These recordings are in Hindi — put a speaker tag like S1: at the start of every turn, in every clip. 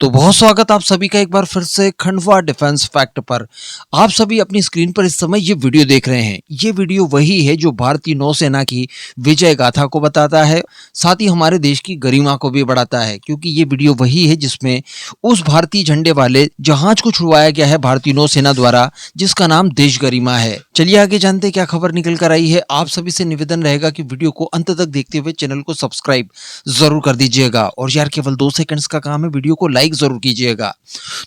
S1: तो बहुत स्वागत आप सभी का एक बार फिर से खंडवा डिफेंस फैक्ट पर। आप सभी अपनी स्क्रीन पर इस समय ये वीडियो देख रहे हैं। ये वीडियो वही है जो भारतीय नौसेना की विजय गाथा को बताता है, साथ ही हमारे देश की गरिमा को भी बढ़ाता है, क्योंकि ये वीडियो वही है जिसमें उस भारतीय झंडे वाले जहाज को छुड़वाया गया है भारतीय नौसेना द्वारा, जिसका नाम देश गरिमा है। चलिए आगे जानते हैं क्या खबर निकल कर आई है। आप सभी से निवेदन रहेगा कि वीडियो को अंत तक देखते हुए चैनल को सब्सक्राइब जरूर कर दीजिएगा, और यार केवल 2 सेकंड्स का काम है, वीडियो को लाइक जरूर कीजिएगा।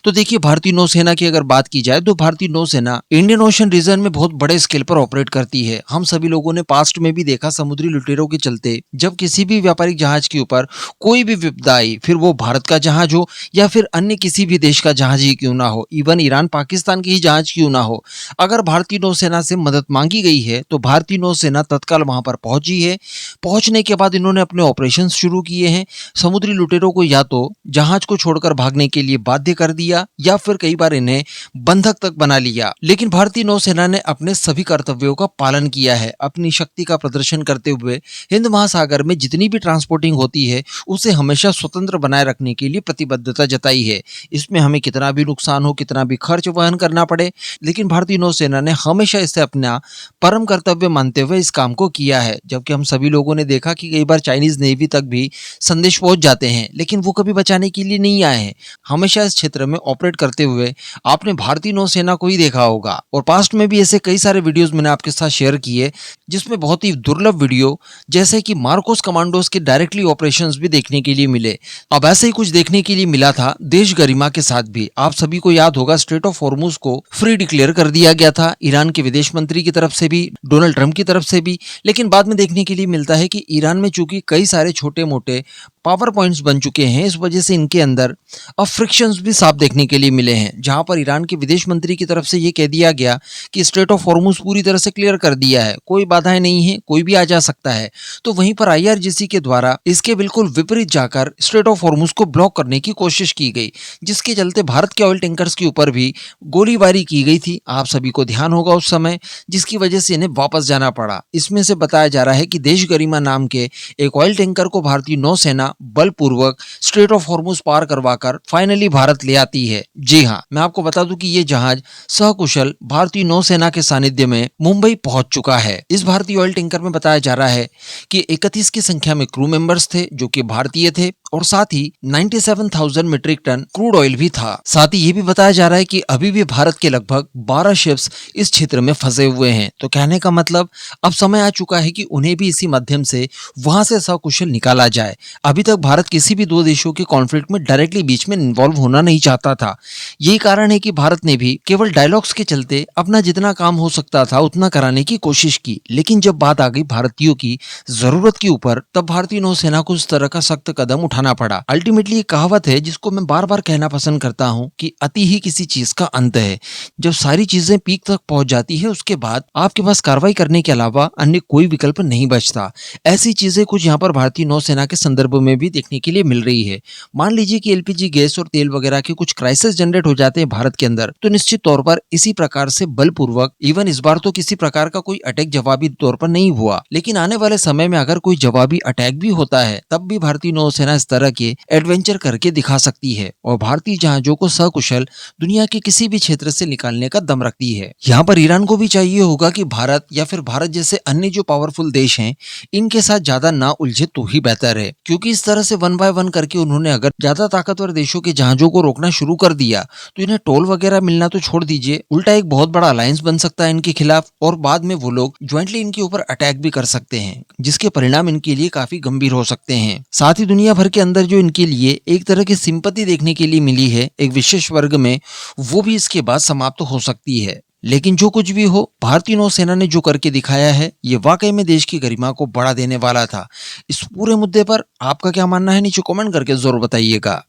S1: तो देखिए, भारतीय नौसेना की अगर बात की जाए तो भारतीय नौसेना इंडियन ओशन रीजन में बहुत बड़े स्केल पर ऑपरेट करती है। हम सभी लोगों ने पास्ट में भी देखा, समुद्री लुटेरों के चलते जब किसी भी व्यापारिक जहाज के ऊपर कोई भी विपदा आई, फिर वो भारत का जहाज हो या फिर अन्य किसी भी देश का जहाज ही क्यों ना हो, इवन ईरान पाकिस्तान के ही जहाज क्यों ना हो, अगर भारतीय नौसेना से मदद मांगी गई है तो भारतीय नौसेना तत्काल वहां पर पहुंची है। पहुंचने के बाद इन्होंने अपने ऑपरेशन शुरू किए हैं। समुद्री लुटेरों को या तो जहाज को छोड़कर भागने के लिए बाध्य कर दिया या फिर कई बार इन्हें बंधक तक बना लिया, लेकिन भारतीय नौसेना ने अपने सभी कर्तव्यों का पालन किया है। अपनी शक्ति का प्रदर्शन करते हुए हिंद महासागर में जितनी भी ट्रांसपोर्टिंग होती है उसे हमेशा स्वतंत्र बनाए रखने के लिए प्रतिबद्धता जताई है। इसमें हमें कितना भी नुकसान हो, कितना भी खर्च वहन करना पड़े, लेकिन भारतीय नौसेना ने हमेशा इसे अपना परम कर्तव्य मानते हुए इस काम को किया है। जबकि हम सभी लोगों ने देखा कि कई बार चाइनीज नेवी तक भी संदेश पहुंच जाते हैं, लेकिन वो कभी बचाने के लिए नहीं आए हैं। हमेशा इस क्षेत्र में ऑपरेट करते हुए आपने भारतीय नौसेना को ही देखा होगा, और पास्ट में भी ऐसे कई सारे वीडियोस मैंने आपके साथ शेयर किए, जिसमें बहुत ही दुर्लभ वीडियो जैसे कि मार्कोस कमांडोज के डायरेक्टली ऑपरेशंस भी देखने के लिए मिले। अब ऐसे ही कुछ देखने के लिए मिला था देश गरिमा के साथ भी। आप सभी को याद होगा, स्ट्रेट ऑफ हॉर्मुज को फ्री डिक्लेयर कर दिया गया था ईरान के विदेश मंत्री की तरफ से भी, डोनाल्ड ट्रंप की तरफ से भी, लेकिन बाद में देखने के लिए मिलता है कि ईरान में चूंकि कई सारे छोटे मोटे पावर पॉइंट्स बन चुके हैं, इस वजह से इनके अंदर अब फ्रिक्शंस भी साफ देखने के लिए मिले हैं। जहां पर ईरान के विदेश मंत्री की तरफ से ये कह दिया गया कि स्ट्रेट ऑफ हॉर्मुज पूरी तरह से क्लियर कर दिया है, कोई बाधाएं नहीं है, कोई भी आ जा सकता है। तो वहीं पर आईआरजीसी के द्वारा इसके बिल्कुल विपरीत जाकर स्ट्रेट ऑफ हॉर्मुज को ब्लॉक करने की कोशिश की गई, जिसके चलते भारत के ऑयल टैंकर्स के ऊपर भी गोलीबारी की गई थी। आप सभी को ध्यान होगा उस समय, जिसकी वजह से इन्हें वापस जाना पड़ा। इसमें से बताया जा रहा है कि देश गरिमा नाम के एक ऑयल टैंकर को भारतीय नौसेना बलपूर्वक स्ट्रेट ऑफ हॉर्मुज पार करवाकर फाइनली भारत ले आती है। जी हां, मैं आपको बता दूं कि ये जहाज सकुशल भारतीय नौसेना के सानिध्य में मुंबई पहुंच चुका है। इस भारतीय ऑयल टैंकर में बताया जा रहा है कि 31 की संख्या में क्रू मेंबर्स थे जो कि भारतीय थे, और साथ ही 97,000 मीट्रिक टन क्रूड ऑयल भी था। साथ ही ये भी बताया जा रहा है कि अभी भी भारत के लगभग 12 शिप्स इस क्षेत्र में फंसे हुए हैं। तो कहने का मतलब अब समय आ चुका है कि उन्हें भी इसी माध्यम से वहां से सकुशल निकाला जाए। अभी तक भारत किसी भी दो देशों के कॉन्फ्लिक्ट में डायरेक्टली बीच में इन्वॉल्व होना नहीं चाहता था। यही कारण है कि भारत ने भी केवल डायलॉग्स के चलते अपना जितना काम हो सकता था उतना कराने की कोशिश की, लेकिन जब बात आ गई भारतीयों की जरूरत के ऊपर, तब भारतीय नौसेना को इस तरह का सख्त कदम उठाना पड़ा। अल्टीमेटली एक कहावत है जिसको मैं बार बार कहना पसंद करता हूं कि अति ही किसी चीज का अंत है। जब सारी चीजें पीक तक पहुंच जाती है, उसके बाद आपके पास कार्रवाई करने के अलावा अन्य कोई विकल्प नहीं बचता। ऐसी चीजें कुछ यहाँ पर भारतीय नौसेना के संदर्भ में भी देखने के लिए मिल रही है। मान लीजिए कि एलपीजी गैस और तेल वगैरह के कुछ क्राइसिस जनरेट हो जाते हैं भारत के अंदर, तो निश्चित तौर पर इसी प्रकार से बलपूर्वक, इवन इस बार तो किसी प्रकार का कोई अटैक जवाबी तौर पर नहीं हुआ, लेकिन आने वाले समय में अगर कोई जवाबी अटैक भी होता है, तब भी भारतीय नौसेना इस तरह के एडवेंचर करके दिखा सकती है और भारतीय जहाजों को सकुशल दुनिया के किसी भी क्षेत्र से निकालने का दम रखती है। यहाँ पर ईरान को भी चाहिए होगा कि भारत या फिर भारत जैसे अन्य जो पावरफुल देश हैं, इनके साथ ज्यादा ना उलझे तो ही बेहतर है, क्योंकि इस तरह से 1 बाय 1 करके उन्होंने अगर ज्यादा ताकतवर देशों के जहाजों को रोकना शुरू कर दिया तो इन्हें टोल वगैरह मिलना तो छोड़ दीजिए, उल्टा एक बहुत बड़ा अलायंस बन सकता है इनके खिलाफ, और बाद में वो लोग ज्वाइंटली इनके ऊपर अटैक भी कर सकते हैं, जिसके परिणाम इनके लिए काफी गंभीर हो सकते हैं। साथ ही दुनिया भर के अंदर जो इनके लिए एक तरह की सिंपैथी देखने के लिए मिली है एक विशेष वर्ग में, वो भी इसके बाद समाप्त हो सकती है। लेकिन जो कुछ भी हो, भारतीय नौसेना ने जो करके दिखाया है, ये वाकई में देश की गरिमा को बढ़ा देने वाला था। इस पूरे मुद्दे पर आपका क्या मानना है, नीचे कमेंट करके जरूर बताइएगा।